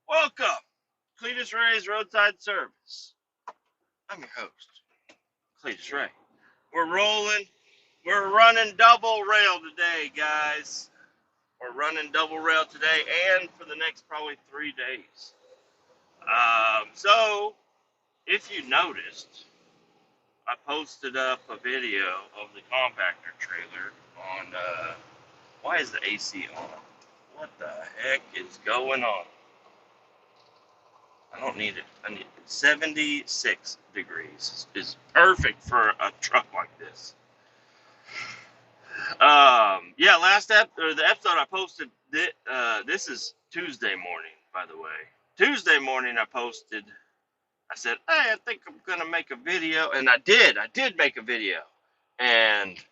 Welcome, Kletus Ray's Roadside Service. I'm your host, Kletus Ray. We're rolling. We're running double rail today, guys. We're running double rail today and for the next probably 3 days. So, if you noticed, I posted up a video of the compactor trailer on, why is the AC on? What the heck is going on? I don't need it. I need 76 degrees is perfect for a truck like this. Yeah, the episode I posted. This is Tuesday morning, by the way. Tuesday morning I posted. I said, "Hey, I think I'm gonna make a video," and I did. I did make a video, and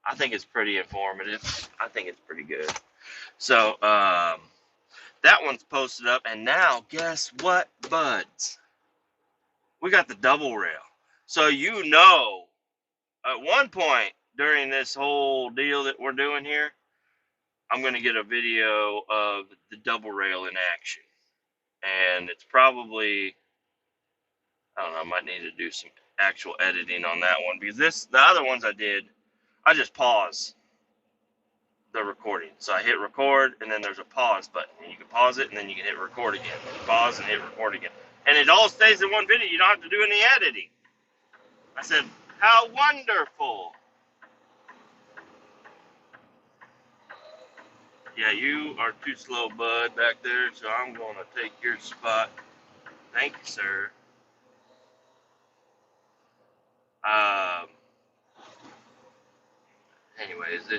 I think it's pretty informative. I think it's pretty good. So, that one's posted up, and now guess what, buds? We got the double rail. So at one point during this whole deal that we're doing here, I'm going to get a video of the double rail in action. And it's probably, I don't know, I might need to do some actual editing on that one. Because the other ones I just pause the recording. So I hit record, and then there's a pause button. And you can pause it, and then you can hit record again. Pause and hit record again. And it all stays in one video. You don't have to do any editing. I said, how wonderful. Yeah, you are too slow, bud, back there, so I'm going to take your spot. Thank you, sir. Anyways, the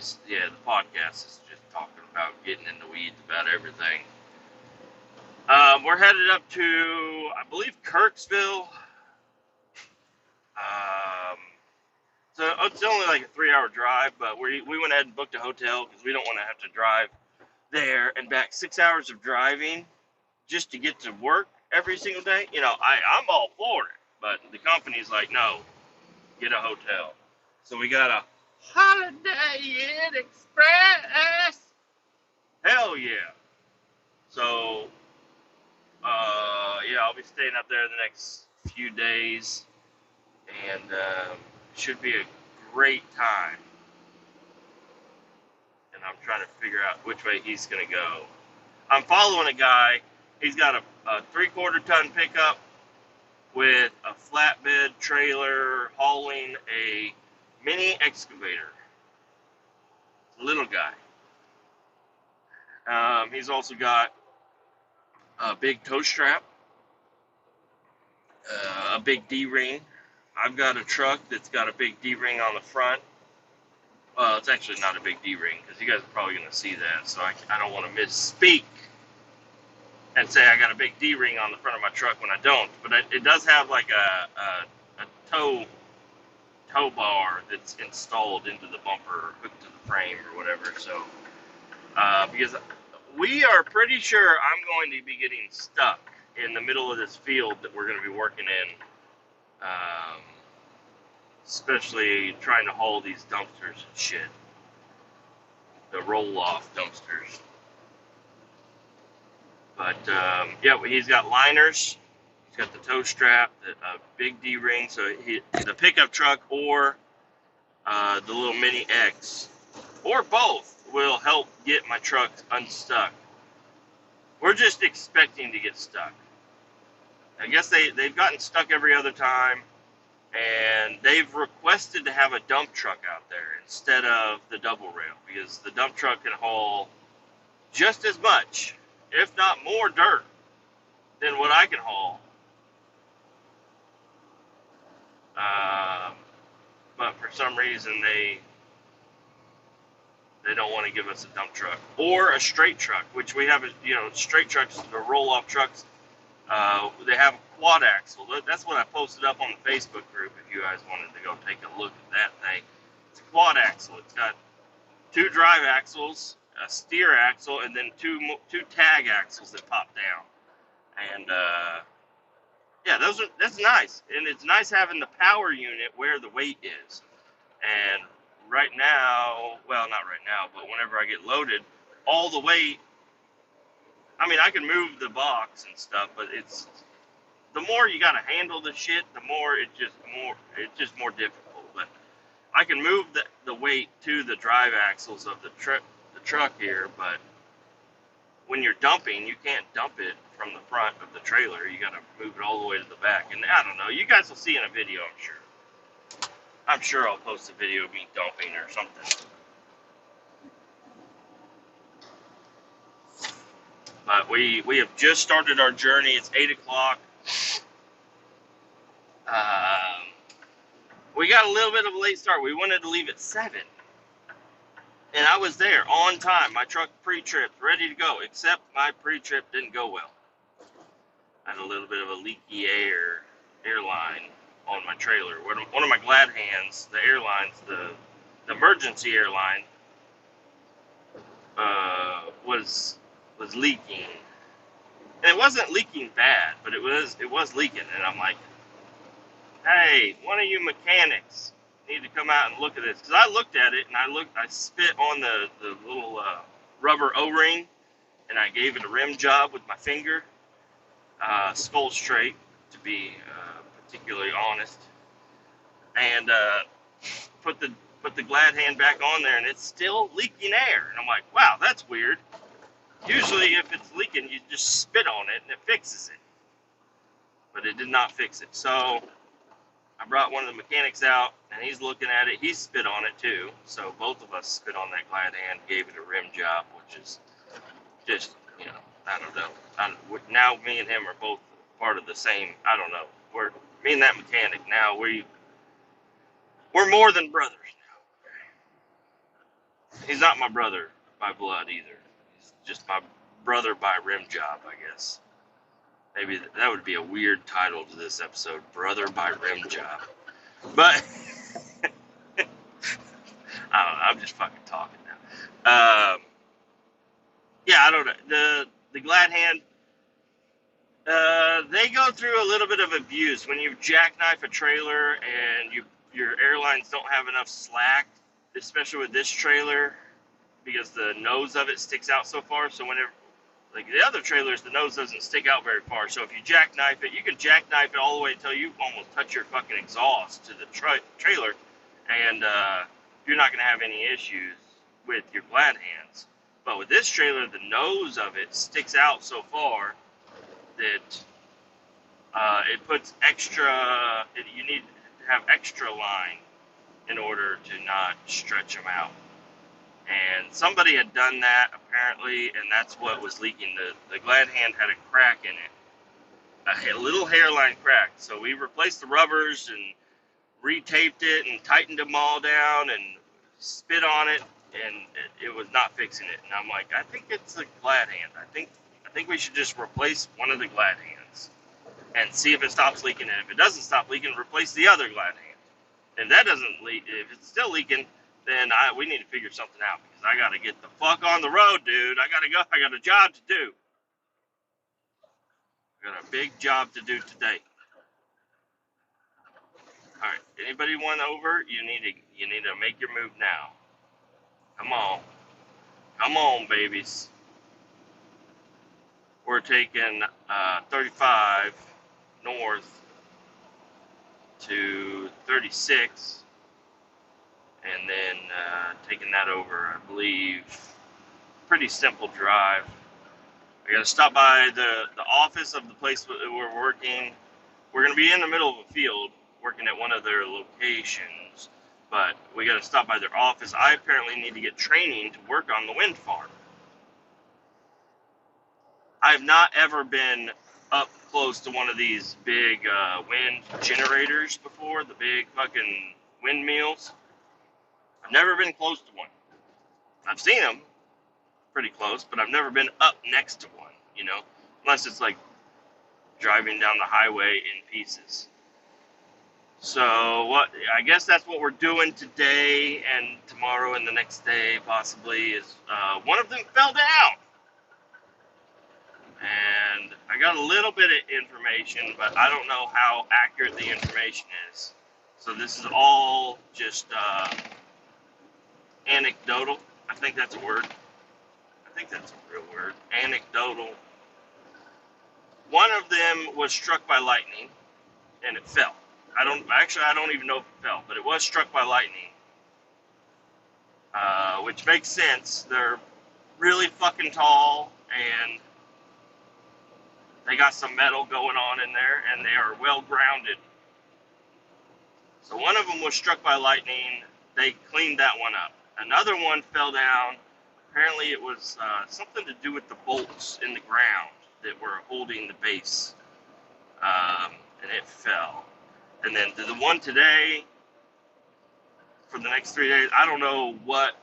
podcast is just talking about getting in the weeds about everything. We're headed up to, I believe, Kirksville. So it's only like a 3-hour drive, but we went ahead and booked a hotel because we don't want to have to drive there and back 6 hours of driving just to get to work every single day. You know, I'm all for it, but the company's like, no, get a hotel. So we got a Holiday Inn Express. Hell yeah. So, yeah, I'll be staying up there the next few days, and should be a great time. And I'm trying to figure out which way he's going to go. I'm following a guy. He's got a 3/4 ton pickup with a flatbed trailer hauling a mini excavator. Little guy. He's also got a big tow strap, a big D-ring. I've got a truck that's got a big D-ring on the front. Well, it's actually not a big D-ring because you guys are probably going to see that, so I don't want to misspeak and say I got a big D-ring on the front of my truck when I don't. But it does have like a tow bar that's installed into the bumper or hooked to the frame or whatever. So, because we are pretty sure I'm going to be getting stuck in the middle of this field that we're going to be working in, especially trying to haul these dumpsters and shit, the roll-off dumpsters. But, yeah, he's got liners. He's got the tow strap, a big D-ring, so the pickup truck or the little Mini X, or both, will help get my truck unstuck. We're just expecting to get stuck. I guess they've gotten stuck every other time, and they've requested to have a dump truck out there instead of the double rail, because the dump truck can haul just as much, if not more dirt than what I can haul. But for some reason they don't want to give us a dump truck or a straight truck, which we have. Straight trucks, the roll-off trucks. They have a quad axle. That's what I posted up on the Facebook group. If you guys wanted to go take a look at that thing, it's a quad axle. It's got 2 drive axles, a steer axle, and then two tag axles that pop down. And yeah, that's nice. And it's nice having the power unit where the weight is. And right now, well, not right now, but whenever I get loaded, all the weight I mean, I can move the box and stuff, but it's the more you got to handle the shit, the more it's just more difficult. But I can move the weight to the drive axles of the truck here, but when you're dumping, you can't dump it from the front of the trailer. You got to move it all the way to the back. And I don't know. You guys will see in a video, I'm sure. I'm sure I'll post a video of me dumping or something. But we have just started our journey. It's 8 o'clock. We got a little bit of a late start. We wanted to leave at 7. And I was there on time. My truck pre-tripped, ready to go, except my pre-trip didn't go well. I had a little bit of a leaky airline on my trailer. One of my glad hands, the airlines, the emergency airline, was leaking. And it wasn't leaking bad, but it was leaking. And I'm like, hey, one of you mechanics need to come out and look at this. Because I looked at it, and I spit on the little rubber O-ring, and I gave it a rim job with my finger, skull straight, to be particularly honest, and put the glad hand back on there, and it's still leaking air. And I'm like, wow, that's weird. Usually if it's leaking, you just spit on it, and it fixes it. But it did not fix it. So I brought one of the mechanics out, and he's looking at it. He spit on it, too. So both of us spit on that glad hand, gave it a rim job, which is just, I don't know. Now me and him are both part of the same, I don't know. Me and that mechanic now, we're more than brothers now. He's not my brother by blood either. He's just my brother by rim job, I guess. Maybe that would be a weird title to this episode, Brother by Rim Job. But, I don't know, I'm just fucking talking now. Yeah, I don't know. The glad hand, they go through a little bit of abuse. When you jackknife a trailer and your airlines don't have enough slack, especially with this trailer, because the nose of it sticks out so far, so whenever, like the other trailers, the nose doesn't stick out very far. So if you jackknife it, you can jackknife it all the way until you almost touch your fucking exhaust to the trailer, and you're not going to have any issues with your glad hands. But with this trailer, the nose of it sticks out so far that it puts extra. You need to have extra line in order to not stretch them out. And somebody had done that, apparently, and that's what was leaking. The glad hand had a crack in it, a little hairline crack. So we replaced the rubbers and retaped it and tightened them all down and spit on it, and it was not fixing it. And I'm like, I think it's the glad hand. I think we should just replace one of the glad hands and see if it stops leaking. And if it doesn't stop leaking, replace the other glad hand. And if that doesn't leak, if it's still leaking, then we need to figure something out, because I got to get the fuck on the road, dude. I got to go. I got a job to do. I got a big job to do today. All right. Anybody want over? You need to make your move now. Come on. Come on, babies. We're taking 35 north to 36. And then taking that over, I believe, pretty simple drive. I got to stop by the office of the place that we're working. We're going to be in the middle of a field working at one of their locations, but we got to stop by their office. I apparently need to get training to work on the wind farm. I've not ever been up close to one of these big wind generators before, the big fucking windmills. I've never been close to one. I've seen them pretty close, but I've never been up next to one, unless it's like driving down the highway in pieces. So I guess that's what we're doing today and tomorrow and the next day possibly is one of them fell down. And I got a little bit of information, but I don't know how accurate the information is. So this is all just anecdotal. I think that's a word. I think that's a real word. Anecdotal One of them was struck by lightning, and it fell. I don't even know if it fell, but it was struck by lightning, which makes sense. They're really fucking tall, and they got some metal going on in there, and they are well grounded. So one of them was struck by lightning. They cleaned that one up. Another one fell down. Apparently it was something to do with the bolts in the ground that were holding the base, and it fell. And then the one today, for the next 3 days, I don't know what,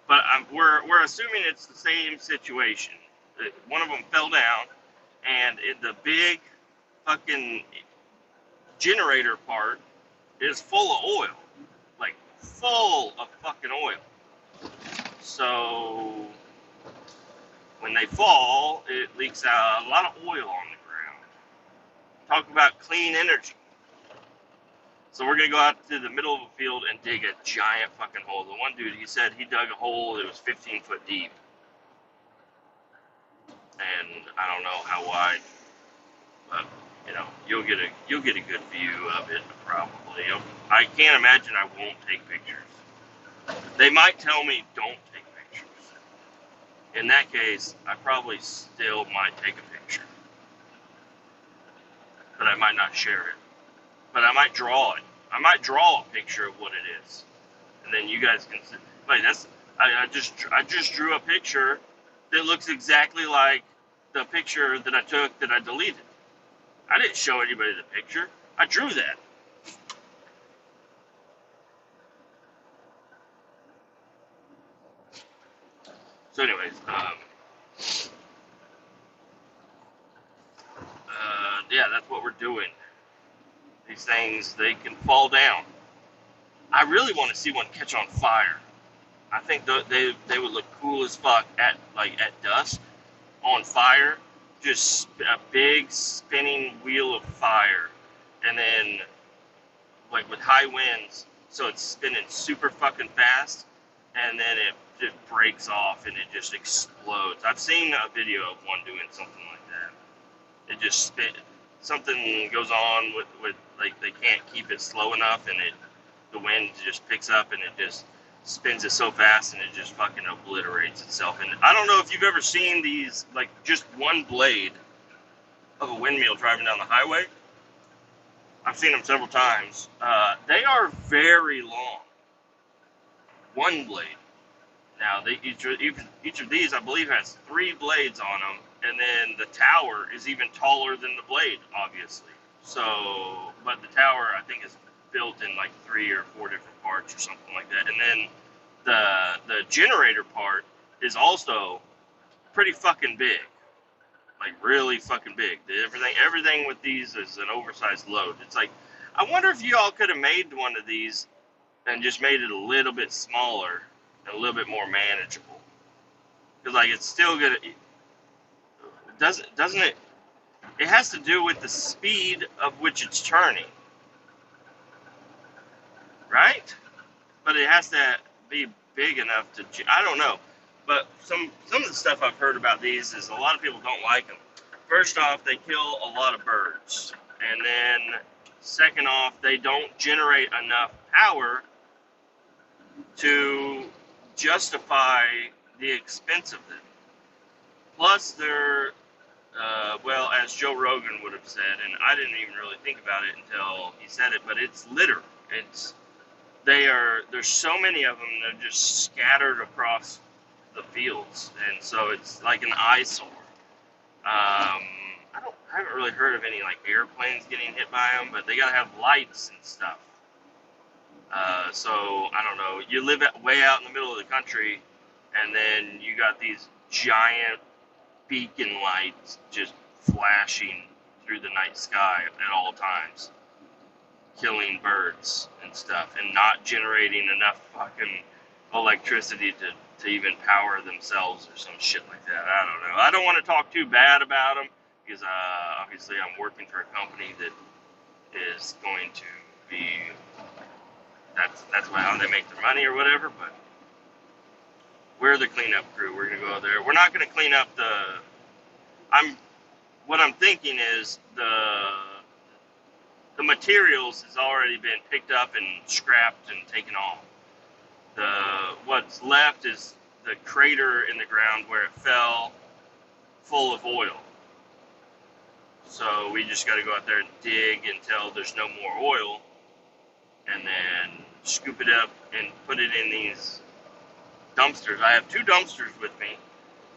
but we're assuming it's the same situation. One of them fell down, and the big fucking generator part is full of oil, like full of fucking oil. So when they fall, it leaks out a lot of oil on the ground. Talk about clean energy. So we're going to go out to the middle of a field and dig a giant fucking hole. The one dude, he said he dug a hole that was 15 foot deep. And I don't know how wide, but you know, you'll get a good view of it probably. I can't imagine I won't take pictures. They might tell me don't take pictures. In that case, I probably still might take a picture. But I might not share it. But I might draw it. I might draw a picture of what it is, and then you guys can see. Like I just drew a picture that looks exactly like the picture that I took that I deleted. I didn't show anybody the picture. I drew that. So, anyways, yeah, that's what we're doing. These things, they can fall down. I really want to see one catch on fire. I think they would look cool as fuck at dusk on fire. Just a big spinning wheel of fire, and then like with high winds, so it's spinning super fucking fast, and then it just breaks off and it just explodes. I've seen a video of one doing something like that. It just something goes on with like they can't keep it slow enough, and the wind just picks up and it just spins it so fast and it just fucking obliterates itself. And I don't know if you've ever seen these, like just one blade of a windmill driving down the highway. I've seen them several times. They are very long. One blade. Now, each of these, I believe, has 3 blades on them, and then the tower is even taller than the blade, obviously. So, but the tower, I think, is built in like 3 or 4 different parts or something like that. And then the generator part is also pretty fucking big, like really fucking big. Everything with these is an oversized load. It's like, I wonder if you all could have made one of these and just made it a little bit smaller and a little bit more manageable. Because like it's still gonna, doesn't it? It has to do with the speed of which it's turning. Right? But it has to be big enough to, I don't know. But some of the stuff I've heard about these is a lot of people don't like them. First off, they kill a lot of birds. And then second off, they don't generate enough power to justify the expense of them. Plus they're, well, as Joe Rogan would have said, and I didn't even really think about it until he said it, but it's litter. There's so many of them that are just scattered across the fields, and so it's like an eyesore. I haven't really heard of any like airplanes getting hit by them, but they gotta have lights and stuff. So I don't know. You live way out in the middle of the country, and then you got these giant beacon lights just flashing through the night sky at all times, killing birds and stuff, and not generating enough fucking electricity to even power themselves or some shit like that. I don't know. I don't want to talk too bad about them because obviously I'm working for a company that is going to be, that's how they make their money or whatever, but we're the cleanup crew. We're going to go there. We're not going to clean up what I'm thinking is the materials has already been picked up and scrapped and taken off. What's left is the crater in the ground where it fell, full of oil. So we just got to go out there and dig until there's no more oil, and then scoop it up and put it in these dumpsters. I have 2 dumpsters with me.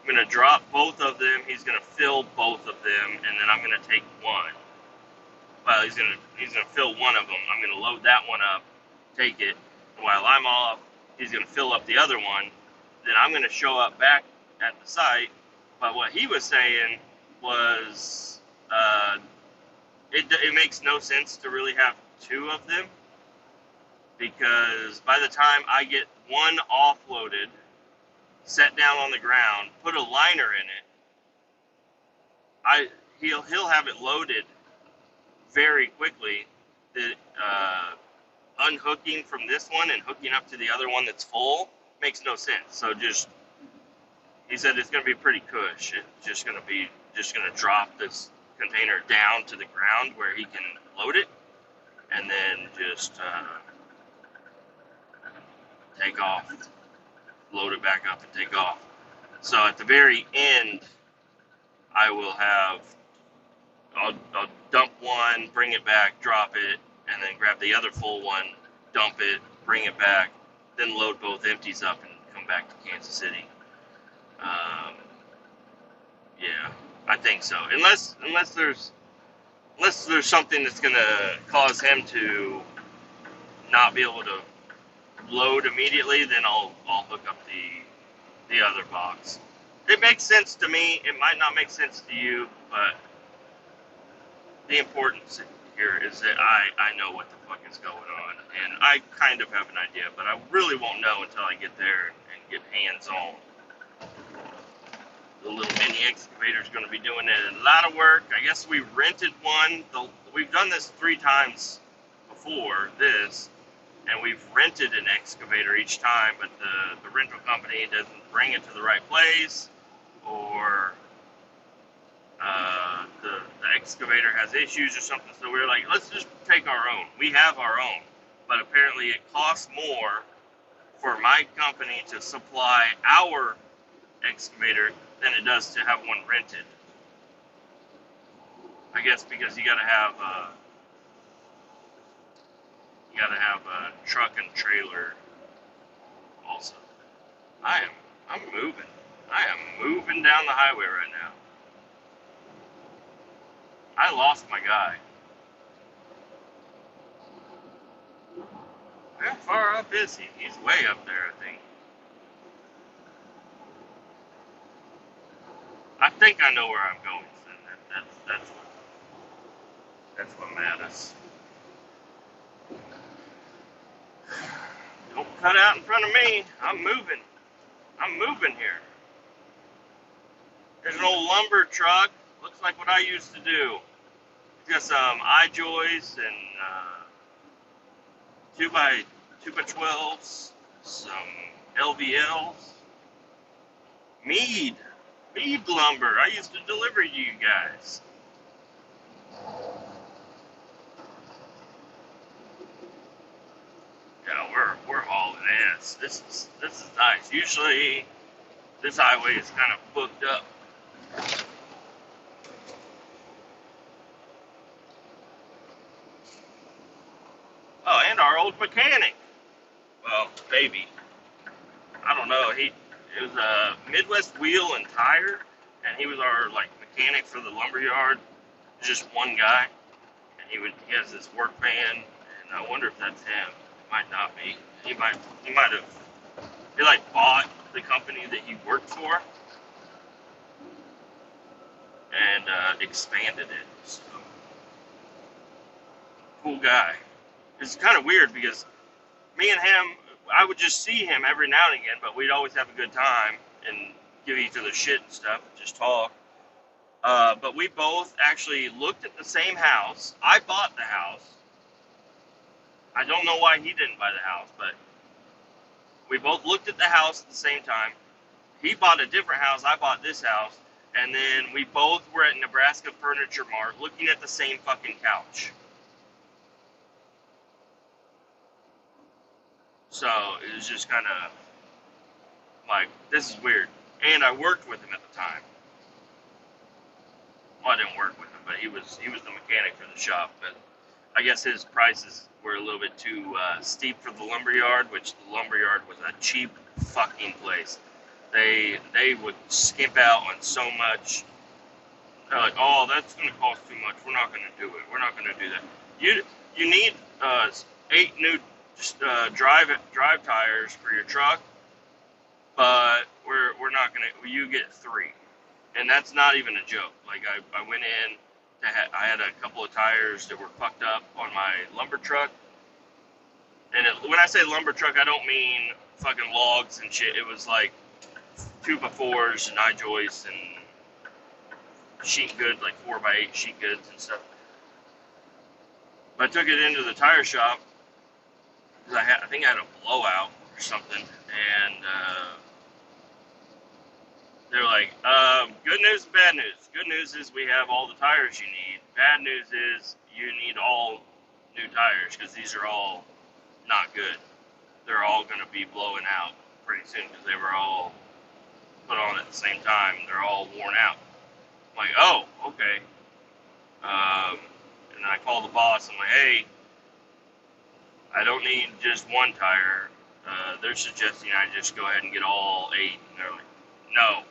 I'm going to drop both of them. He's going to fill both of them, and then I'm going to take one. Well, he's going to fill one of them. I'm going to load that one up, take it. While I'm off, he's going to fill up the other one. Then I'm going to show up back at the site. But what he was saying was, it makes no sense to really have 2 of them, because by the time I get one offloaded, set down on the ground, put a liner in it, he'll have it loaded very quickly. Unhooking from this one and hooking up to the other one that's full makes no sense. So he said it's going to be pretty cush. It's just going to drop this container down to the ground where he can load it, and then just take off, load it back up and take off. So at the very end, I'll dump one, bring it back, drop it, and then grab the other full one, dump it, bring it back, then load both empties up and come back to Kansas City. Yeah, I think so. Unless there's something that's gonna cause him to not be able to load immediately, then I'll hook up the other box. It makes sense to me. It might not make sense to you, but the importance here is that I know what the fuck is going on, and I kind of have an idea, but I really won't know until I get there and get hands on. The little mini excavator is going to be doing a lot of work. I guess we rented one. We've done this 3 times before this, and we've rented an excavator each time, but the rental company doesn't bring it to the right place, or the excavator has issues or something. So we're like, let's just take our own. We have our own, but apparently it costs more for my company to supply our excavator than it does to have one rented. I guess because you gotta have a truck and trailer also. I'm moving. I am moving down the highway right now. I lost my guy. How far up is he? He's way up there, I think. I think I know where I'm going. So that's what matters. Don't cut out in front of me. I'm moving. I'm moving here. There's an old lumber truck. Looks like what I used to do. It's got some I-joists and 2x12s, some LVLs. Mead lumber. I used to deliver you guys. Yeah, we're hauling ass. This is nice. Usually this highway is kind of booked up. Oh, and our old mechanic. Well, baby. I don't know. It was a Midwest Wheel and Tire, and he was our mechanic for the lumber yard. Just one guy, and he has this work van, and I wonder if that's him. It might not be. He might have. He bought the company that he worked for and expanded it. So, cool guy. It's kind of weird because me and him, I would just see him every now and again, but we'd always have a good time and give each other shit and stuff, and just talk. But we both actually looked at the same house. I bought the house. I don't know why he didn't buy the house, but we both looked at the house at the same time. He bought a different house. I bought this house. And then we both were at Nebraska Furniture Mart looking at the same fucking couch. So it was just kind of like, this is weird. And I worked with him at the time. Well, I didn't work with him, but he was the mechanic for the shop. But I guess his prices were a little bit too steep for the lumberyard, which the lumberyard was a cheap fucking place. They would skimp out on so much. They're like, oh, that's going to cost too much. We're not going to do it. We're not going to do that. You need 8 new drive tires for your truck, but we're not going to. You get 3, and that's not even a joke. Like I went in. I had a couple of tires that were fucked up on my lumber truck. And when I say lumber truck, I don't mean fucking logs and shit. It was like 2x4s and I-joists and sheet goods, like 4x8 sheet goods and stuff. But I took it into the tire shop because I think I had a blowout or something. And they're like, good news and bad news. Good news is we have all the tires you need. Bad news is you need all new tires because these are all not good. They're all going to be blowing out pretty soon because they were all put on at the same time. They're all worn out. I'm like, oh, okay. And then I call the boss. I'm like, hey, I don't need just one tire. They're suggesting I just go ahead and get all 8. And they're like, no.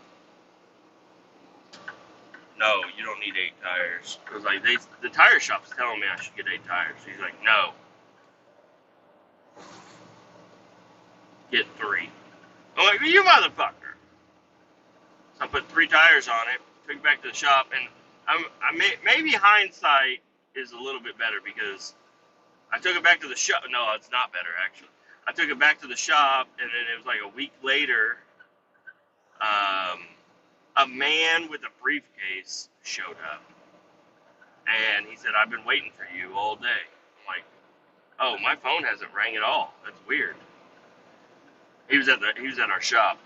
No, you don't need 8 tires. It was like, the tire shop's telling me I should get 8 tires. He's like, no. Get 3. I'm like, you motherfucker. So I put 3 tires on it, took it back to the shop, and maybe hindsight is a little bit better because I took it back to the shop. No, it's not better, actually. I took it back to the shop, and then it was like a week later, a man with a briefcase showed up, and he said, I've been waiting for you all day. I'm like, oh, my phone hasn't rang at all. That's weird. He was at our shop.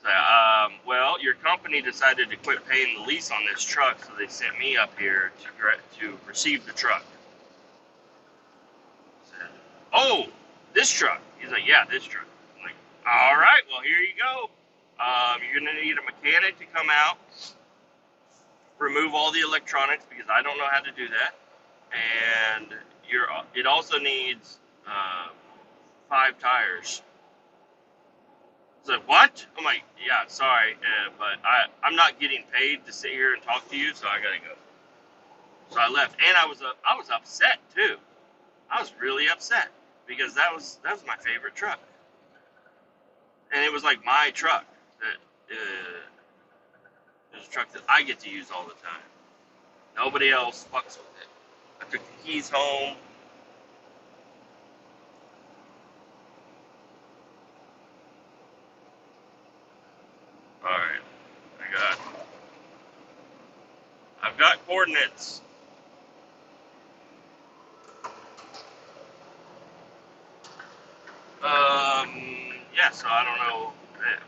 So, well, your company decided to quit paying the lease on this truck, so they sent me up here to receive the truck. I said, oh, this truck. He's like, yeah, this truck. I'm like, all right, well, here you go. You're going to need a mechanic to come out, remove all the electronics because I don't know how to do that. And it also needs 5 tires. So what? I'm like, yeah, sorry, but I'm not getting paid to sit here and talk to you, so I gotta go. So I left, and I was upset too. I was really upset because that was my favorite truck, and it was like my truck that it was a truck that I get to use all the time. Nobody else fucks with it. I took the keys home. Alright, I've got coordinates. Yeah, so I don't know.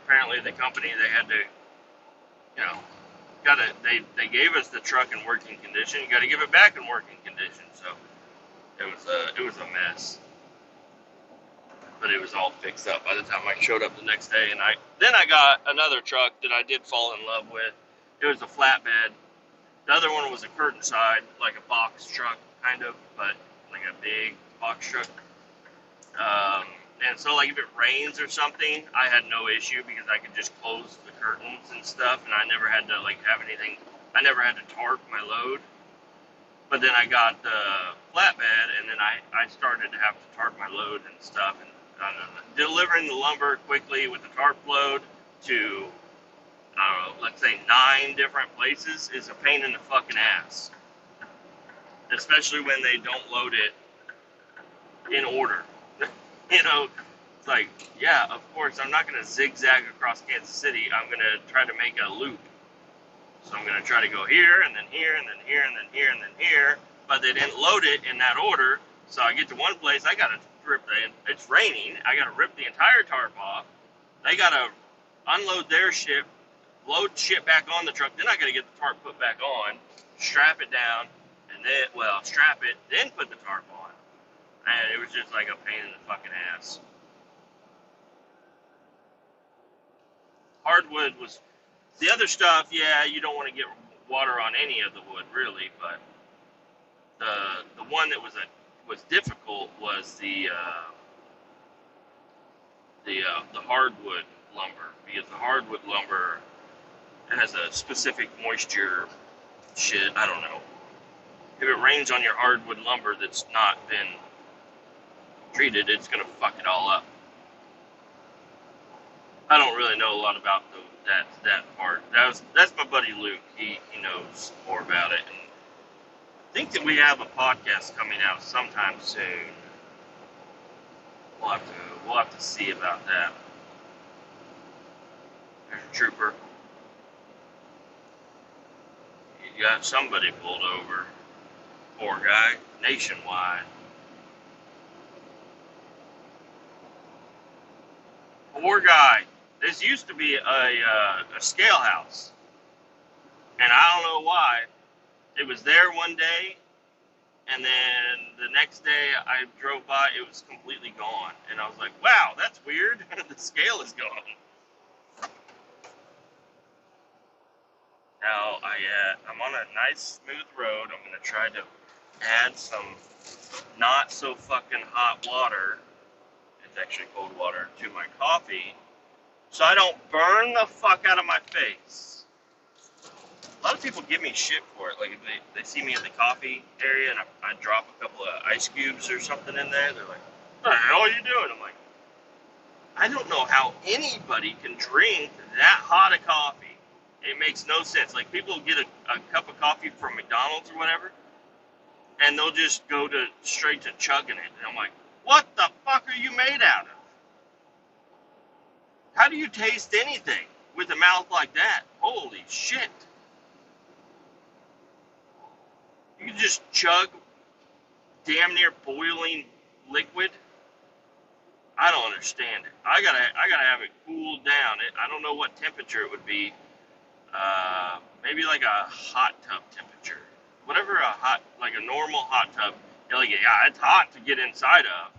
Apparently the company, they had to, they gave us the truck in working condition. You gotta give it back in working condition. So it was a mess. But it was all fixed up by the time I showed up the next day. And then I got another truck that I did fall in love with. It was a flatbed. The other one was a curtain side, like a box truck, kind of, but like a big box truck. And so, like, if it rains or something, I had no issue because I could just close the curtains and stuff, and I never had to, like, have anything. I never had to tarp my load. But then I got the flatbed, and then I started to have to tarp my load and stuff, and delivering the lumber quickly with the tarp load to, I don't know, let's say 9 different places is a pain in the fucking ass. Especially when they don't load it in order. It's like, yeah, of course, I'm not going to zigzag across Kansas City. I'm going to try to make a loop. So I'm going to try to go here, and then here, and then here, and then here, and then here. But they didn't load it in that order. So I get to one place, I got to it's raining. I got to rip the entire tarp off. They got to unload their ship, load shit back on the truck. Then I got to get the tarp put back on, strap it down, and then, well, strap it, then put the tarp on. And it was just like a pain in the fucking ass. Hardwood was, the other stuff, yeah, you don't want to get water on any of the wood, really, but the one that was difficult was the hardwood lumber, because the hardwood lumber has a specific moisture shit. I don't know. If it rains on your hardwood lumber that's not been treated, it's gonna fuck it all up. I don't really know a lot about that part. That's my buddy Luke. He knows more about it. And I think that we have a podcast coming out sometime soon. We'll have to see about that. There's a trooper. You got somebody pulled over. Poor guy. Nationwide. Poor guy. This used to be a scale house. And I don't know why. It was there one day, and then the next day I drove by, it was completely gone. And I was like, wow, that's weird. The scale is gone. Now I'm on a nice smooth road. I'm going to try to add some not so fucking hot water. It's actually cold water to my coffee, so I don't burn the fuck out of my face. A lot of people give me shit for it. Like if they see me in the coffee area and I drop a couple of ice cubes or something in there, they're like, what the hell are you doing? I'm like, I don't know how anybody can drink that hot a coffee. It makes no sense. Like people get a cup of coffee from McDonald's or whatever, and they'll just go straight to chugging it. And I'm like, what the fuck are you made out of? How do you taste anything with a mouth like that? Holy shit. You can just chug damn near boiling liquid. I don't understand it. I gotta have it cooled down. I don't know what temperature it would be. Maybe like a hot tub temperature. Whatever like a normal hot tub. It's hot to get inside of.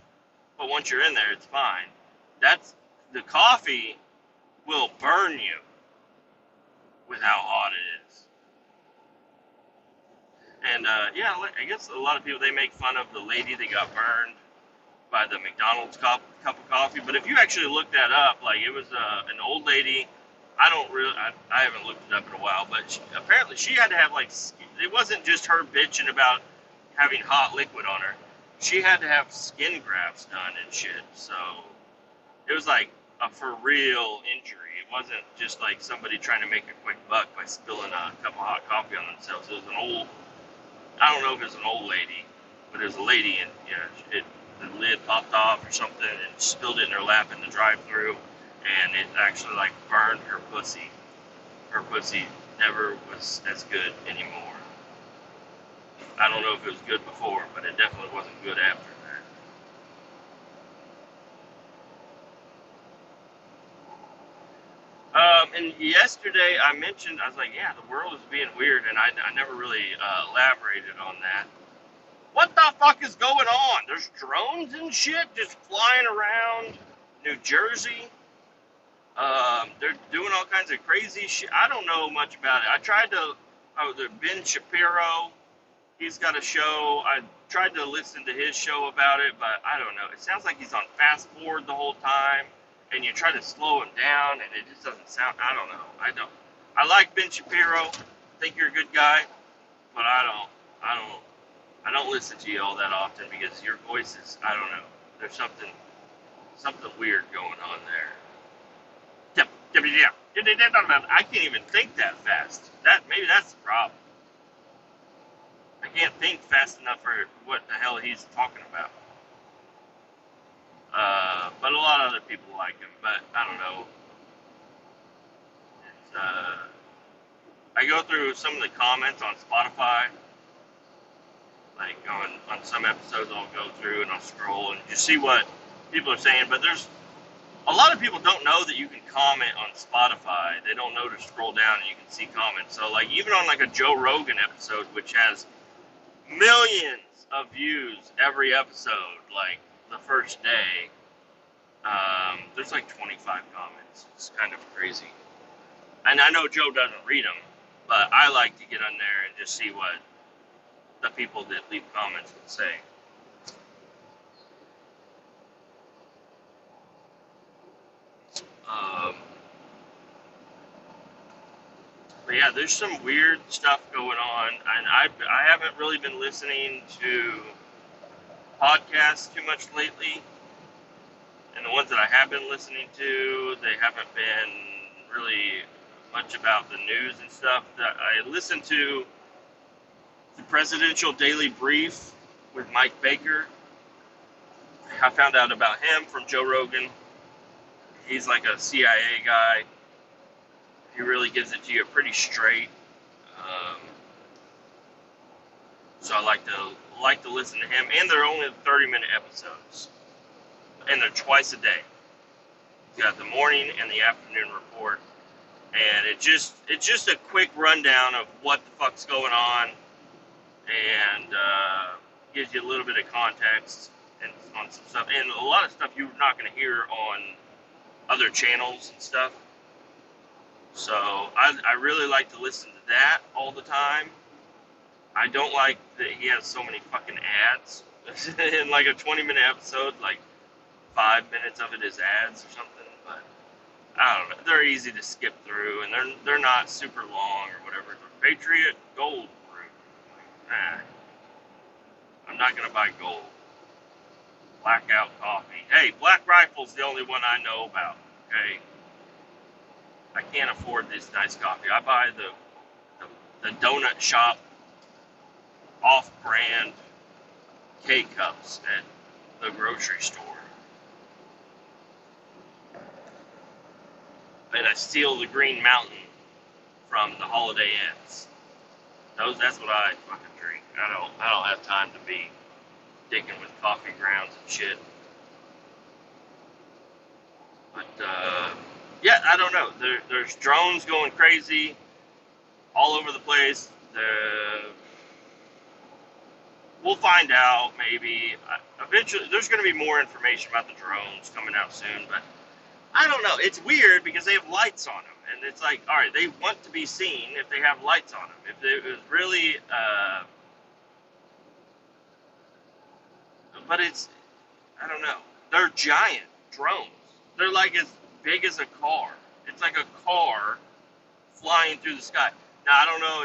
But once you're in there, it's fine. The coffee will burn you with how hot it is. And I guess a lot of people, they make fun of the lady that got burned by the McDonald's cup of coffee. But if you actually look that up, like it was an old lady. I haven't looked it up in a while, but apparently she had to have it wasn't just her bitching about having hot liquid on her. She had to have skin grafts done and shit. So it was like a for real injury. It wasn't just like somebody trying to make a quick buck by spilling a cup of hot coffee on themselves. It was I don't know if it was an old lady, but it was a lady, and the lid popped off or something and spilled it in her lap in the drive-thru, and it actually burned her pussy. Her pussy never was as good anymore. I don't know if it was good before, but it definitely wasn't good after that. And yesterday I mentioned, I was like, yeah, the world is being weird, and I never really elaborated on that. What the fuck is going on? There's drones and shit just flying around New Jersey. They're doing all kinds of crazy shit. I don't know much about it. Ben Shapiro, he's got a show. I tried to listen to his show about it, but I don't know. It sounds like he's on fast forward the whole time, and you try to slow him down, and it just doesn't sound, I don't know. I like Ben Shapiro. I think you're a good guy, but I don't listen to you all that often because your voice is, I don't know. There's something weird going on there. I can't even think that fast. Maybe that's the problem. I can't think fast enough for what the hell he's talking about. But a lot of other people like him. But I don't know. I go through some of the comments on Spotify. Like on some episodes, I'll go through and I'll scroll and you see what people are saying. But there's A lot of people don't know that you can comment on Spotify. They don't know to scroll down and you can see comments. So like even on like a Joe Rogan episode, which has millions of views every episode, like the first day, there's like 25 comments. It's kind of crazy. And I know Joe doesn't read them, but I like to get on there and just see what the people that leave comments would say. Um, but yeah, there's some weird stuff going on, and I haven't really been listening to podcasts too much lately. And the ones that I have been listening to, they haven't been really much about the news and stuff. I listened to the Presidential Daily Brief with Mike Baker. I found out about him from Joe Rogan. He's like a CIA guy. He really gives it to you pretty straight. So I like to listen to him. And they're only 30-minute episodes, and they're twice a day. You got the morning and the afternoon report, and it's just a quick rundown of what the fuck's going on, and gives you a little bit of context and on some stuff, and a lot of stuff you're not going to hear on other channels and stuff. So I really like to listen to that all the time. I don't like that he has so many fucking ads. In like a 20-minute episode, like 5 minutes of it is ads or something. But I don't know. They're easy to skip through, and they're not super long or whatever. The Patriot Gold Group. Nah, I'm not gonna buy gold. Blackout coffee. Hey, Black Rifle's the only one I know about. Okay. I can't afford this nice coffee. I buy the donut shop off-brand K-cups at the grocery store. And I steal the Green Mountain from the Holiday Inns. That's what I fucking drink. I don't have time to be digging with coffee grounds and shit. But yeah, I don't know. There's drones going crazy all over the place. We'll find out maybe. Eventually, there's going to be more information about the drones coming out soon, but I don't know. It's weird because they have lights on them, and it's like, all right, they want to be seen if they have lights on them. If it was really, but it's, I don't know. They're giant drones. They're like as big as a car. It's like a car flying through the sky. Now, I don't know,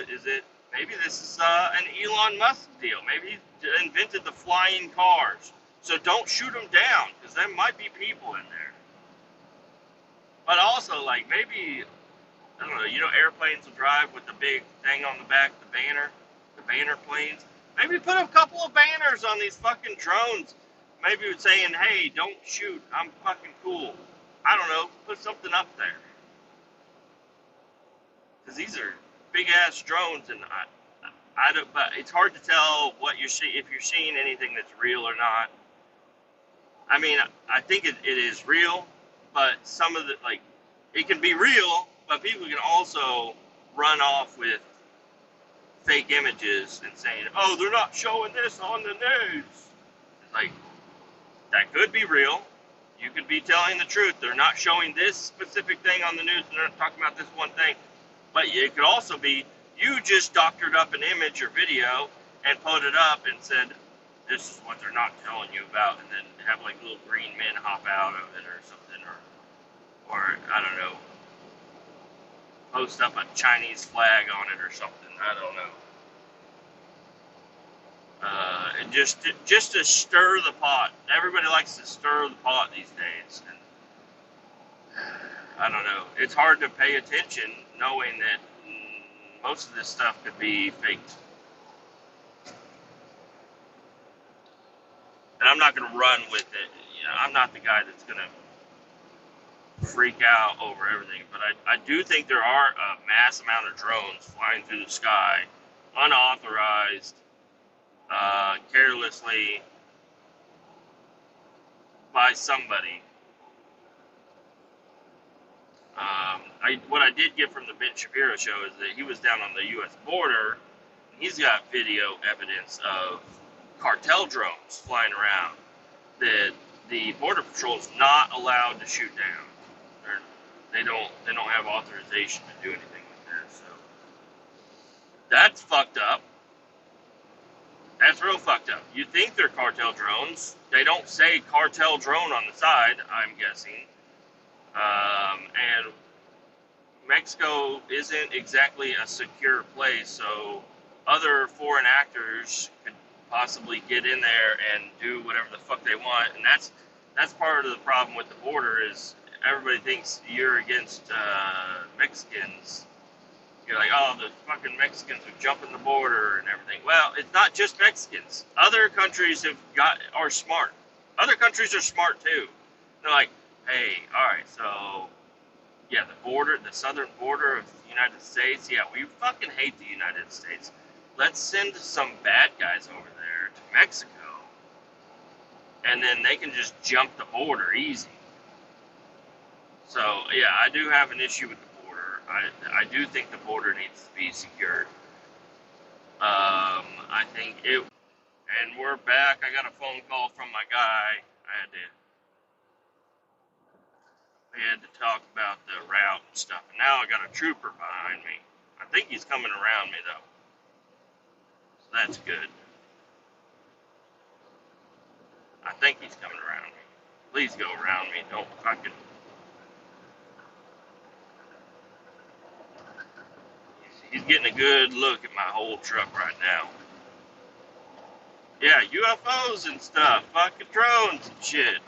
maybe this is an Elon Musk deal. Maybe he invented the flying cars. So don't shoot them down, because there might be people in there. But also, like, maybe, I don't know, airplanes will drive with the big thing on the back, the banner planes. Maybe put a couple of banners on these fucking drones. Maybe it's saying, hey, don't shoot, I'm fucking cool. I don't know, put something up there. Because these are big-ass drones, and I don't, but it's hard to tell what if you're seeing anything that's real or not. I mean, I think it is real, but some of it can be real, but people can also run off with fake images and saying, oh, they're not showing this on the news. It's like, that could be real. You could be telling the truth. They're not showing this specific thing on the news. They're not talking about this one thing. But it could also be you just doctored up an image or video and put it up and said, this is what they're not telling you about, and then have like little green men hop out of it or something, or I don't know, post up a Chinese flag on it or something. I don't know. And just to stir the pot. Everybody likes to stir the pot these days, and I don't know. It's hard to pay attention knowing that most of this stuff could be faked. And I'm not going to run with it. I'm not the guy that's going to freak out over everything. But I do think there are a mass amount of drones flying through the sky, unauthorized, carelessly, by somebody. What I did get from the Ben Shapiro show is that he was down on the U.S. border. And he's got video evidence of cartel drones flying around that the Border Patrol is not allowed to shoot down. They don't have authorization to do anything with that. So that's fucked up. That's real fucked up. You think they're cartel drones. They don't say cartel drone on the side, I'm guessing. And Mexico isn't exactly a secure place, so other foreign actors could possibly get in there and do whatever the fuck they want. And that's part of the problem with the border is everybody thinks you're against Mexicans. You're like, oh, the fucking Mexicans are jumping the border and everything. Well, it's not just Mexicans. Other countries are smart. Other countries are smart too. They're like, hey, all right, so yeah, the southern border of the United States. Yeah, we fucking hate the United States. Let's send some bad guys over there to Mexico, and then they can just jump the border easy. So yeah, I do have an issue with the border. I do think the border needs to be secured. I think it, and we're back. I got a phone call from my guy. We had to talk about the route and stuff. And now I got a trooper behind me. I think he's coming around me though. So that's good. I think he's coming around me. Please go around me. Don't fucking. He's getting a good look at my whole truck right now. Yeah, UFOs and stuff. Fucking drones and shit.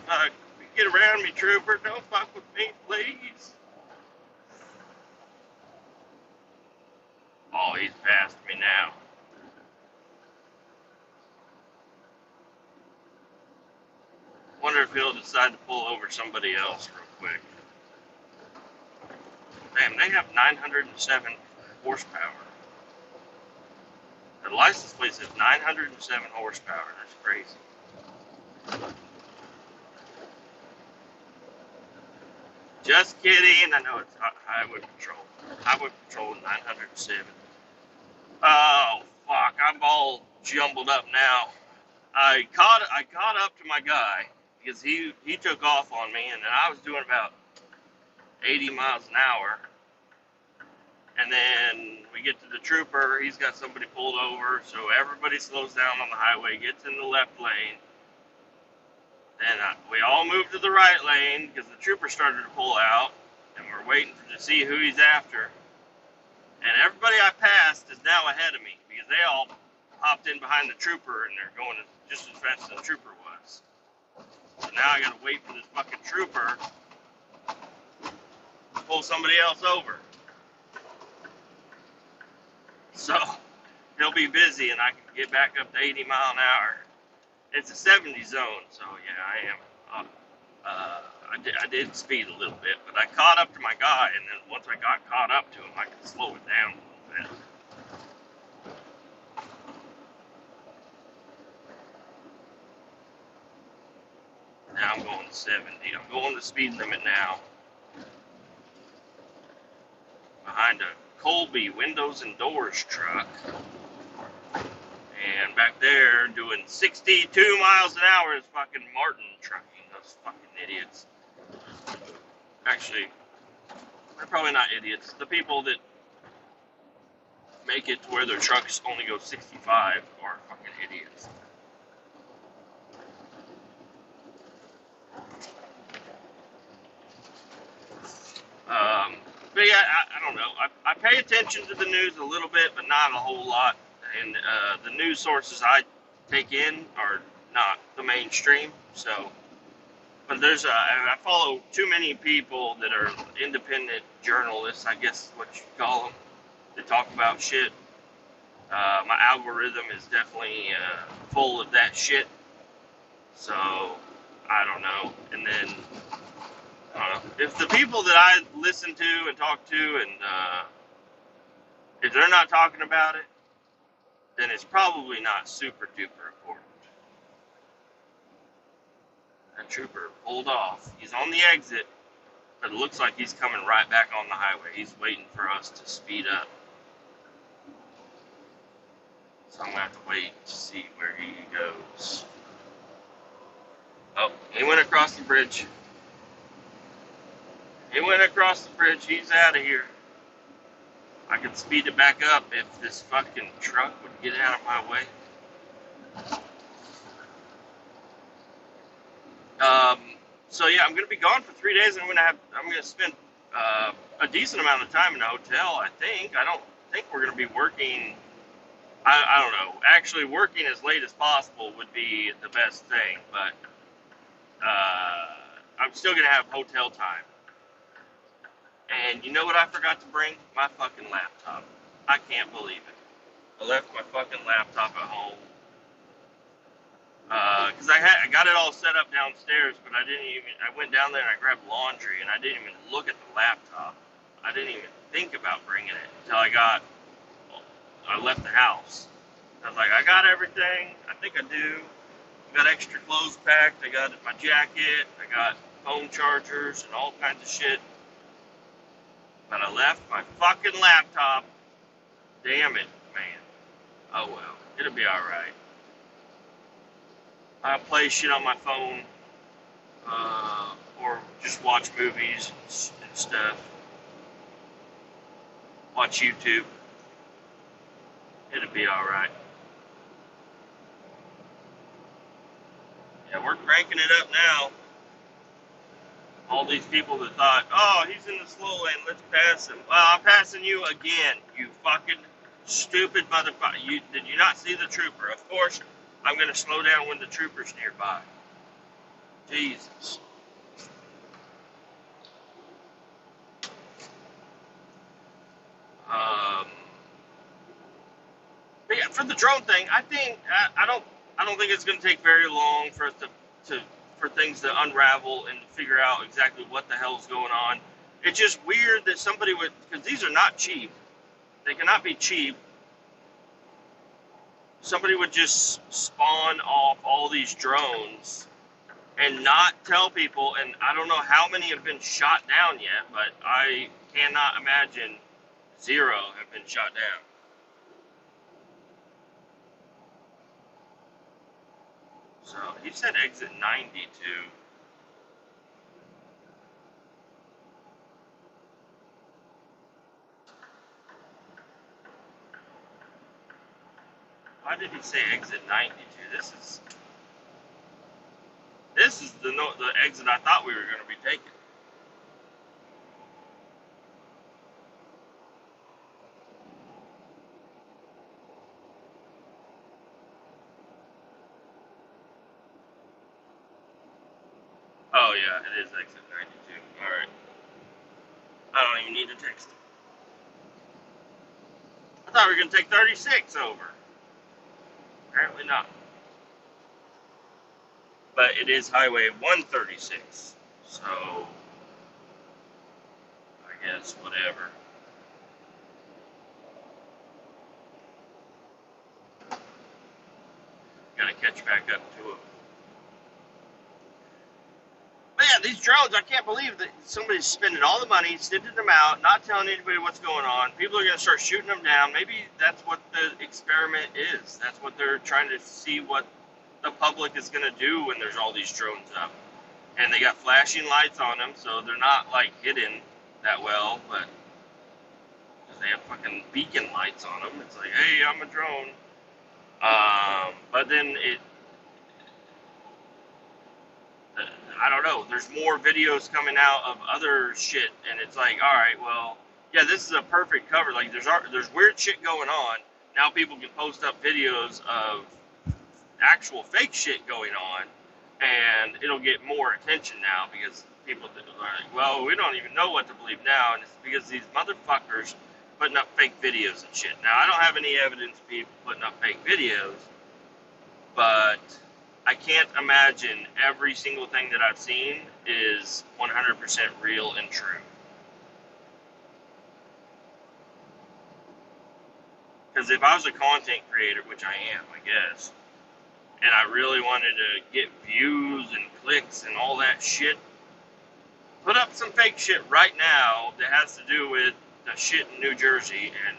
Fuck. Get around me, trooper. Don't fuck with me, please. Oh, he's past me now. Wonder if he'll decide to pull over somebody else real quick. Damn, they have 907 horsepower. The license plate says 907 horsepower. That's crazy. Just kidding. I know it's Highway Patrol. Highway Patrol 907. Oh, fuck. I'm all jumbled up now. I caught up to my guy because he took off on me, and then I was doing about 80 miles an hour. And then we get to the trooper. He's got somebody pulled over, so everybody slows down on the highway, gets in the left lane. Then we all moved to the right lane because the trooper started to pull out, and we're waiting to see who he's after. And everybody I passed is now ahead of me because they all hopped in behind the trooper, and they're going just as fast as the trooper was. So now I got to wait for this fucking trooper to pull somebody else over. So he'll be busy, and I can get back up to 80 mile an hour. It's a 70 zone, so yeah, I am. I did speed a little bit, but I caught up to my guy, and then once I got caught up to him, I could slow it down a little bit. Now I'm going 70. I'm going the speed limit now. Behind a Colby windows and doors truck. And back there doing 62 miles an hour is fucking Martin trucking. Those fucking idiots. Actually, they're probably not idiots. The people that make it to where their trucks only go 65 are fucking idiots. But yeah, I don't know. I pay attention to the news a little bit, but not a whole lot. And the news sources I take in are not the mainstream. So, but I follow too many people that are independent journalists, I guess what you call them, that talk about shit. My algorithm is definitely full of that shit. So, I don't know. And then, I don't know. If the people that I listen to and talk to, and if they're not talking about it, then it's probably not super duper important. That trooper pulled off. He's on the exit. But it looks like he's coming right back on the highway. He's waiting for us to speed up. So I'm going to have to wait to see where he goes. Oh, he went across the bridge. He went across the bridge. He's out of here. I could speed it back up if this fucking truck would get out of my way. So yeah, I'm gonna be gone for 3 days, and I'm gonna spend a decent amount of time in a hotel. I don't think we're gonna be working. I don't know. Actually, working as late as possible would be the best thing, but I'm still gonna have hotel time. And you know what I forgot to bring? My fucking laptop. I can't believe it. I left my fucking laptop at home. Because I got it all set up downstairs, but I went down there and I grabbed laundry, and I didn't even look at the laptop. I didn't even think about bringing it until I left the house. I was like, I got everything. I think I do. I got extra clothes packed. I got my jacket. I got phone chargers and all kinds of shit. But I left my fucking laptop. Damn it, man. Oh well, it'll be alright. I'll play shit on my phone, or just watch movies and stuff. Watch YouTube. It'll be alright. Yeah, we're cranking it up now. All these people that thought, oh, he's in the slow lane, let's pass him. Well, I'm passing you again, you fucking stupid motherfucker. Did you not see the trooper? Of course, I'm going to slow down when the trooper's nearby. Jesus. But yeah, for the drone thing, I don't think it's going to take very long for things to unravel and figure out exactly what the hell's going on. It's just weird that somebody would, because these are not cheap. They cannot be cheap. Somebody would just spawn off all these drones and not tell people, and I don't know how many have been shot down yet, but I cannot imagine 0 have been shot down. So he said exit 92. Why did he say exit 92? This is the exit I thought we were going to be taking. Oh yeah, it is exit 92. All right. I don't even need to text him. I thought we were going to take 36 over. Apparently not. But it is Highway 136. So, I guess whatever. Gotta catch back up to it. But yeah, these drones, I can't believe that somebody's spending all the money, sending them out, not telling anybody what's going on. People are going to start shooting them down. Maybe that's what the experiment is. That's what they're trying to see what the public is going to do when there's all these drones up. And they got flashing lights on them, so they're not, like, hidden that well, but they have fucking beacon lights on them. It's like, hey, I'm a drone. But then I don't know, there's more videos coming out of other shit, and it's like, all right, well, yeah, this is a perfect cover. Like, there's weird shit going on. Now people can post up videos of actual fake shit going on, and it'll get more attention now because people are like, well, we don't even know what to believe now, and it's because these motherfuckers putting up fake videos and shit. Now, I don't have any evidence of people putting up fake videos, but I can't imagine every single thing that I've seen is 100% real and true. Because if I was a content creator, which I am, I guess, and I really wanted to get views and clicks and all that shit, put up some fake shit right now that has to do with the shit in New Jersey, and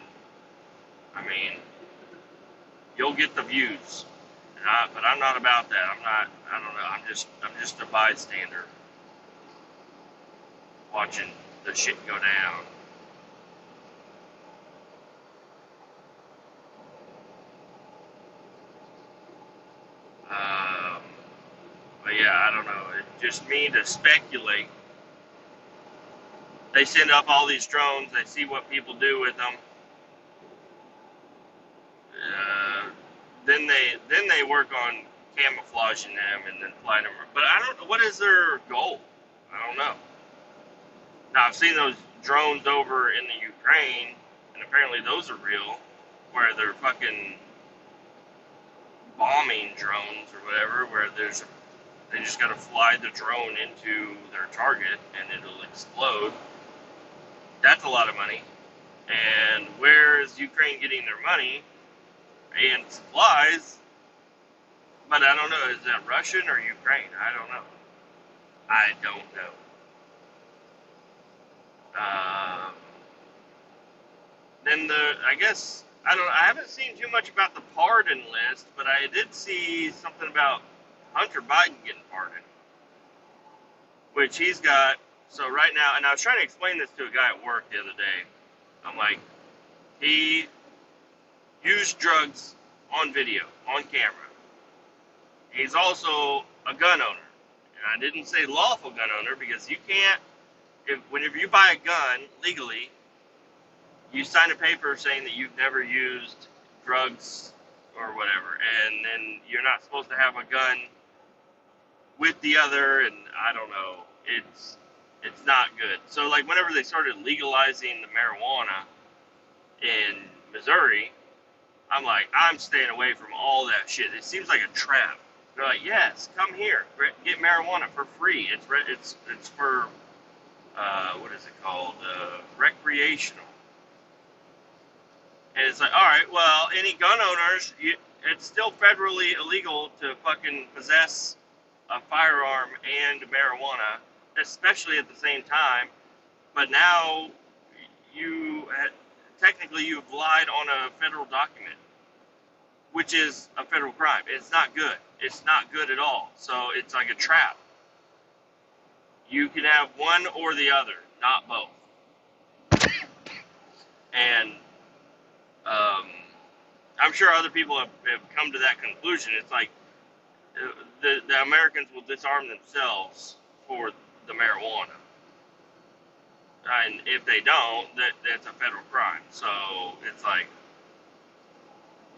I mean, you'll get the views. But I'm not about that. I don't know. I'm just a bystander watching the shit go down. But yeah, I don't know. It's just me to speculate. They send up all these drones. They see what people do with them. Then they work on camouflaging them and then fly them. But I don't know, what is their goal? I don't know. Now I've seen those drones over in the Ukraine, and apparently those are real, where they're fucking bombing drones or whatever, where they just gotta fly the drone into their target and it'll explode. That's a lot of money. And where is Ukraine getting their money and supplies? But I don't know, is that Russian or Ukraine? I don't know. Then I guess, I haven't seen too much about the pardon list, but I did see something about Hunter Biden getting pardoned, which he's got. So right now, and I was trying to explain this to a guy at work the other day. I'm like, he used drugs on video, on camera. He's also a gun owner. And I didn't say lawful gun owner because you can't, whenever you buy a gun legally, you sign a paper saying that you've never used drugs or whatever. And then you're not supposed to have a gun with the other, and I don't know. It's not good. So, like, whenever they started legalizing the marijuana in Missouri, I'm like, I'm staying away from all that shit. It seems like a trap. They're like, yes, come here, get marijuana for free. It's for what is it called? Recreational. And it's like, all right, well, any gun owners, it's still federally illegal to fucking possess a firearm and marijuana, especially at the same time. But now technically you've lied on a federal document, which is a federal crime. It's not good. It's not good at all. So it's like a trap. You can have one or the other, not both. And I'm sure other people have come to that conclusion. It's like the Americans will disarm themselves for the marijuana. And if they don't, that's a federal crime. So it's like,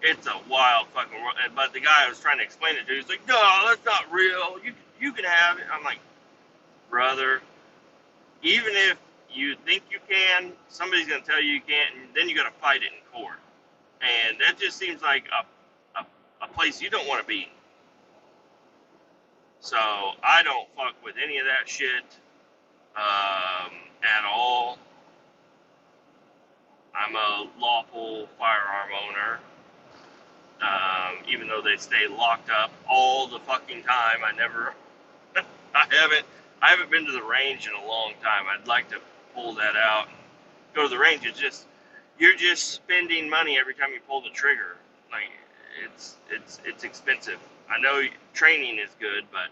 it's a wild fucking world. But the guy I was trying to explain it to, he's like, no, that's not real. You can have it. I'm like, brother, even if you think you can, somebody's going to tell you can't, and then you got to fight it in court. And that just seems like a place you don't want to be. So I don't fuck with any of that shit at all. I'm a lawful firearm owner. Even though they stay locked up all the fucking time, I haven't been to the range in a long time. I'd like to pull that out and go to the range. You're just spending money every time you pull the trigger. Like, it's expensive. I know training is good, but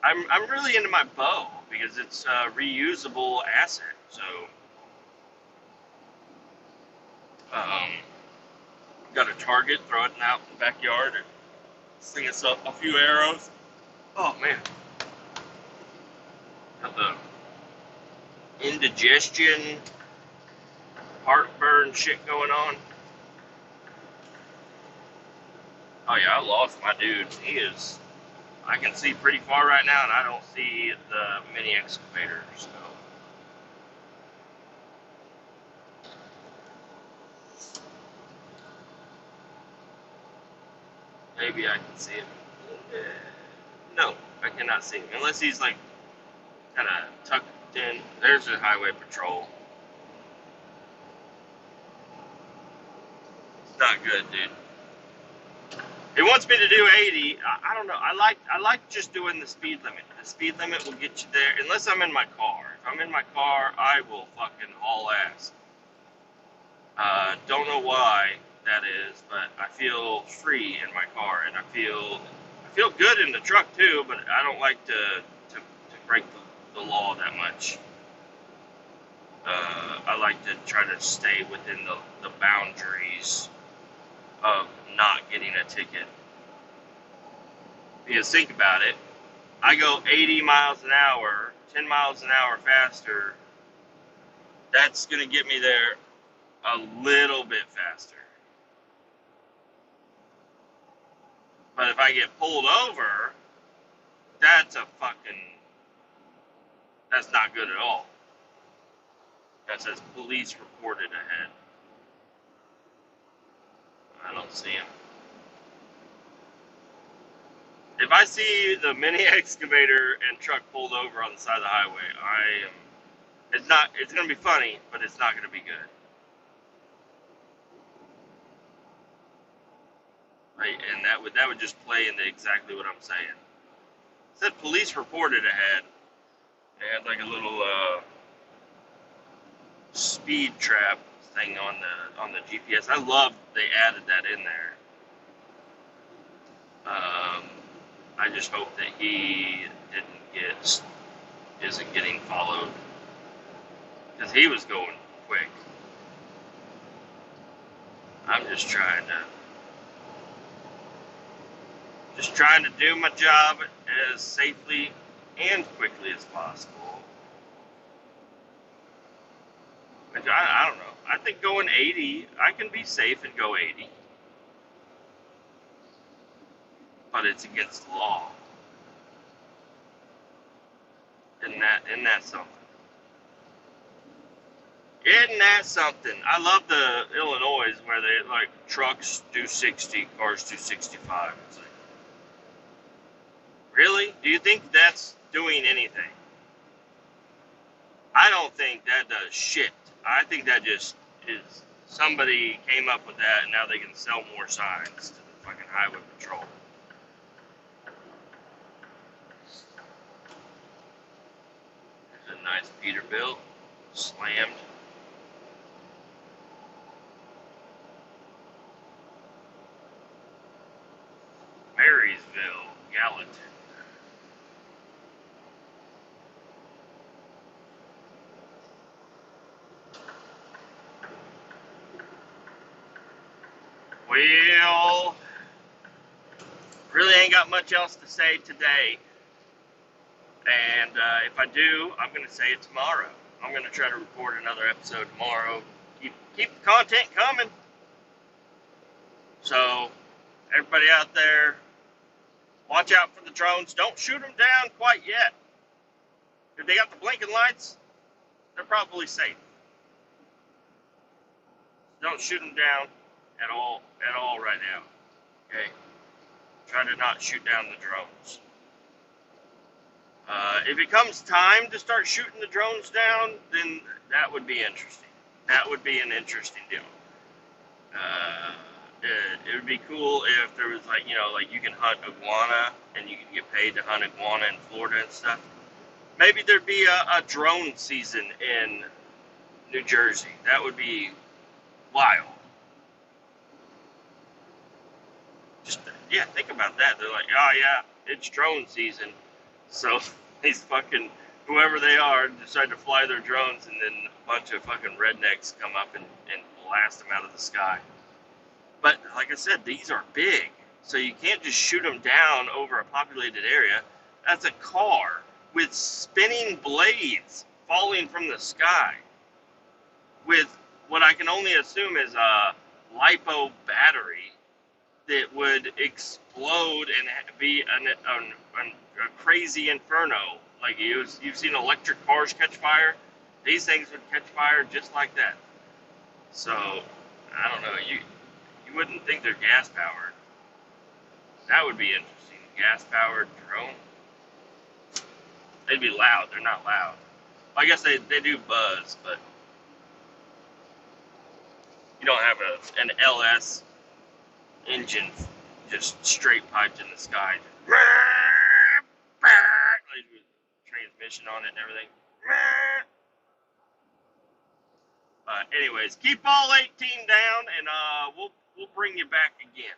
I'm really into my bow because it's a reusable asset. So got a target, throw it out in the backyard, and sling us up a few arrows. Oh man, got the indigestion, heartburn shit going on. Oh yeah, I lost my dude. I can see pretty far right now, and I don't see the mini excavator. So maybe I can see him. No, I cannot see him unless he's like kind of tucked in. There's the highway patrol. It's not good, dude. He wants me to do 80. I don't know. I like just doing the speed limit. The speed limit will get you there, unless I'm in my car. If I'm in my car, I will fucking haul ass. Don't know why that is, but I feel free in my car, and I feel good in the truck too. But I don't like to break the law that much. I like to try to stay within the boundaries of not getting a ticket. Because think about it, I go 80 miles an hour, 10 miles an hour faster. That's going to get me there a little bit faster. But if I get pulled over, that's not good at all. That says police reported ahead. I don't see him. If I see the mini excavator and truck pulled over on the side of the highway, it's going to be funny, but it's not going to be good. Right, and that would just play into exactly what I'm saying. It said police reported ahead. They had like a little speed trap thing on the GPS. I love they added that in there. I just hope that he isn't getting followed, because he was going quick. I'm just trying to do my job as safely and quickly as possible. But I don't know. I think going 80, I can be safe and go 80. But it's against the law. Isn't that something? Isn't that something? I love the Illinois where they like trucks do 60, cars do 65. It's like, really? Do you think that's doing anything? I don't think that does shit. I think that just is somebody came up with that and now they can sell more signs to the fucking highway patrol. There's a nice Peterbilt, slammed. Marysville, Gallatin. Well, really ain't got much else to say today. And if I do, I'm going to say it tomorrow. I'm going to try to record another episode tomorrow. Keep the content coming. So, everybody out there, watch out for the drones. Don't shoot them down quite yet. If they got the blinking lights, they're probably safe. Don't shoot them down at all right now. Okay? Try to not shoot down the drones. If it comes time to start shooting the drones down, then that would be interesting. That would be an interesting deal. It would be cool if there was like you can hunt iguana and you can get paid to hunt iguana in Florida and stuff. Maybe there'd be a drone season in New Jersey. That would be wild. Just, think about that. They're like, oh yeah, it's drone season. So these fucking, whoever they are, decide to fly their drones, and then a bunch of fucking rednecks come up and blast them out of the sky. But like I said, these are big. So you can't just shoot them down over a populated area. That's a car with spinning blades falling from the sky with what I can only assume is a LiPo battery that would explode and be a crazy inferno. Like you've seen electric cars catch fire. These things would catch fire just like that. So, I don't know, you wouldn't think they're gas powered. That would be interesting. Gas powered drone. They'd be loud. They're not loud. I guess they do buzz, but you don't have an LS engine just straight piped in the sky. Like with transmission on it and everything. Anyways, keep all 18 down, and we'll bring you back again.